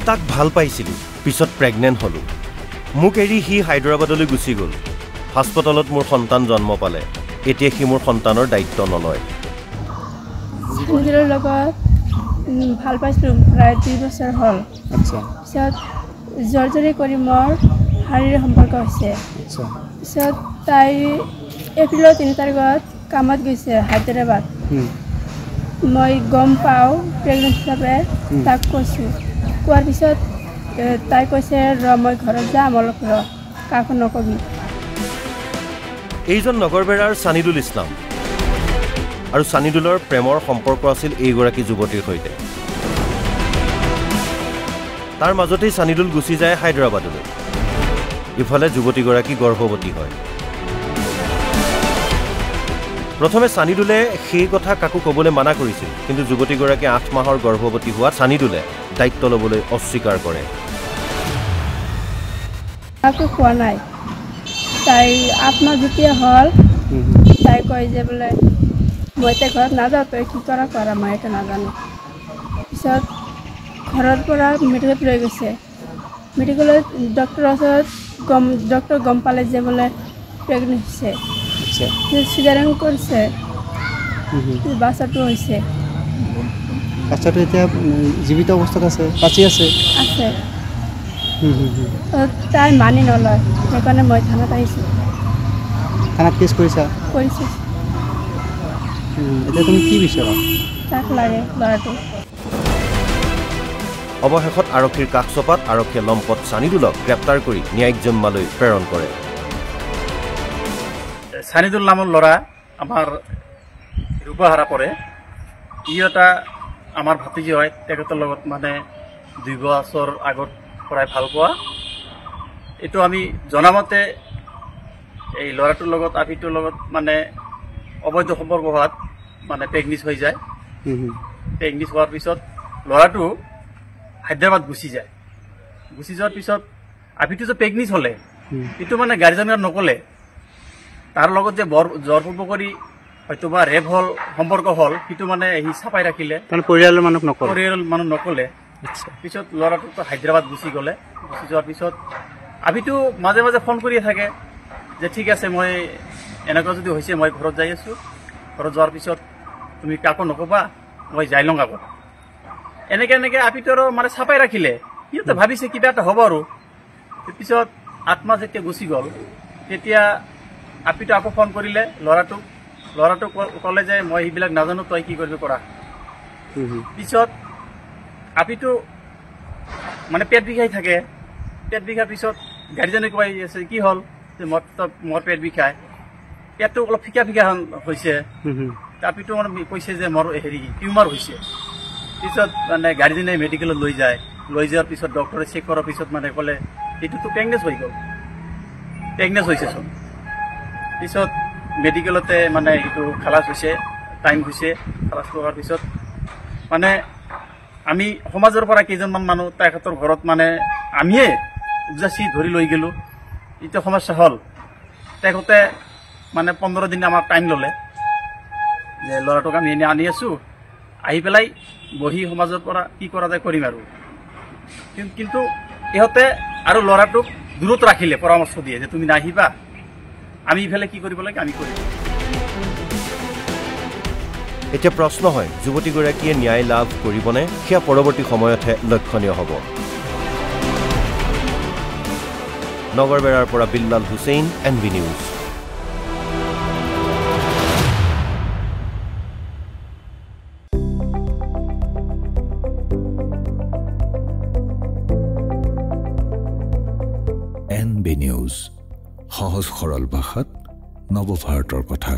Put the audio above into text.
তাক ভাল পাইছিলোঁ পিছত প্ৰেগনেণ্ট হ'লোঁ মোক এৰি সি হায়দৰাবাদলৈ গুচি গ'ল হাস্পতালত মোৰ সন্তান জন্ম পালে এতিয়া সি মোৰ সন্তানৰ দায়িত্ব নলয় সানিদুলৰ লগত ভাল পাইছিলোঁ প্ৰায় 2 বছৰ হ'ল পিছত জৰ্জৰী কৰি মোৰ শাৰীৰিক সম্পৰ্ক হৈছে পিছত তাই এপ্ৰিলৰ 3 তাৰিখত কামত গৈছে হায়দৰাবাদ মই গম পাওঁ প্ৰেগনেণ্ট হিচাপে তাক কৈছোঁ কোৱাৰ পিছত তাই কৈছে মই ঘৰত যাম অলপ কাকো নকবি এইজন নগৰবেৰাৰ ছানিদুল ইছলাম আৰু ছানিদুলৰ প্ৰেমৰ সম্পৰ্ক আছিল এইগৰাকী যুৱতীৰ সৈতে তাৰ মাজতেই ছানিদুল গুচি যায় হায়দৰাবাদলৈ ইফালে যুৱতীগৰাকী গৰ্ভৱতী হয় প্ৰথমে ছানিদুলে সেই কথা কাকো ক'বলৈ মানা কৰিছিল কিন্তু যুৱতীগৰাকী 8 মাহৰ গৰ্ভৱতী হোৱা ছানিদুলে দায়িত্ব ল'বলৈ অস্বীকাৰ কৰে কাকো কোৱা নাই তাই 8 মাহ যেতিয়া হ'ল তাই কয় যে বোলে মই এতিয়া ঘৰত নাযাওঁ তই কি কৰা মই এটা নাজানো পিছত ঘৰৰ পৰা মেডিকেলত লৈ গৈছে মেডিকেলত ডক্টৰৰ ওচৰত ডক্টৰ গম পালে যে বোলে প্ৰেগনেণ্ট হৈছে চিজাৰিং কৰিছে বাচ্চাটো হৈছে বাচ্চাটো এতিয়া জীৱিত অৱস্থাত আছে বাচি আছে তাই মানি নলয় সেইকাৰণে মই থানাত আহিছোঁ থানাত কেছ কৰিছোঁ এতিয়া তুমি কি বিচাৰা তাক লাগে ল'ৰাটো অৱশেষত আৰক্ষীৰ কাষচপাত আৰক্ষীয়ে লম্পট ছানিদুলক গ্ৰেপ্তাৰ কৰি ন্যায়িক জিম্মালৈ প্ৰেৰণ কৰে ছানিদুল নামৰ ল'ৰা আমাৰ ৰূপহাৰা পৰে ই এটা আমাৰ ভাতিজি হয় তেখেতৰ লগত মানে 2 বছৰ আগত পৰাই ভাল পোৱা এইটো আমি জনামতে এই ল'ৰাটোৰ লগত আপিটোৰ লগত মানে অবৈধ সম্পৰ্ক হোৱাত মানে প্ৰেগনেন্ট হৈ যায় প্ৰেগনেন্ট হোৱাৰ পিছত ল'ৰাটো হায়দৰাবাদ গুচি যোৱাৰ পিছত আপিটো যে প্ৰেগনেন্ট হ'লে এইটো মানে গাৰ্জেনৰ নকলে তাৰ লগত যে জোৰপূৰ্বক কৰি হয়তোবা ৰেপ হ'ল সম্পৰ্ক হ'ল সেইটো মানে সি চাপাই ৰাখিলে পৰিয়ালৰ মানুহ নকলে পিছত ল'ৰাটো হায়দৰাবাদ গুচি যোৱাৰ পিছত আপিটো মাজে মাজে ফোন কৰিয়ে থাকে যে ঠিক আছে মই এনেকুৱা যদি হৈছে মই ঘৰত যাই আছোঁ ঘৰত যোৱাৰ পিছত তুমি কাকো নকবা মই যাই লওঁ আগত এনেকে আপিটো আৰু মানে চাপাই ৰাখিলে সিহঁতে ভাবিছে কিবা এটা হ'ব আৰু পিছত 8 মাহ যেতিয়া গুচি গ'ল তেতিয়া আপিটো আকৌ ফোন কৰিলে ল'ৰাটোক ক'লে যে মই সেইবিলাক নাজানো তই কি কৰিব কৰা পিছত আপিটো মানে পেট বিষাই থাকে পেট বিষাৰ পিছত গাৰ্জেনে কৈ আছে কি হ'ল যে মোৰ পেট বিষায় পেটটো অলপ ফিকা হৈছে আপিটো মানে কৈছে যে মোৰ টিউমাৰ হৈছে পিছত মানে গাৰ্জেনে মেডিকেলত লৈ যোৱাৰ পিছত ডক্টৰে চেক কৰাৰ পিছত মানে ক'লে এইটোতো প্ৰেগনেন্ট হৈ গ'ল প্ৰেগনেন্ট হৈছেচোন পিছত মেডিকেলতে মানে এইটো খালাচ হৈছে টাইম হৈছে খালাচ হোৱাৰ পিছত মানে আমি সমাজৰ পৰা কেইজনমান মানুহ তেখেতৰ ঘৰত মানে আমিয়ে উপজাচি ধৰি লৈ গ'লোঁ এইটো সমস্যা হ'ল তেখেতে মানে 15 দিন আমাক টাইম ল'লে যে ল'ৰাটোক আমি এনে আনি আছোঁ আহি পেলাই বহি সমাজৰ পৰা কি কৰা যায় কৰিম আৰু কিন্তু ইহঁতে আৰু ল'ৰাটোক দূৰত ৰাখিলে পৰামৰ্শ দিয়ে যে তুমি নাহিবা আমি ইফালে কি কৰিব লাগে আমি কৰিম এতিয়া প্ৰশ্ন হয় যুৱতীগৰাকীয়ে ন্যায় লাভ কৰিবনে সেয়া পৰৱৰ্তী সময়তহে লক্ষণীয় হ'ব নগৰবেৰাৰ পৰা Billal Hussain NB news NB news সহজ সৰল ভাষাত নৱভাৰতৰ কথা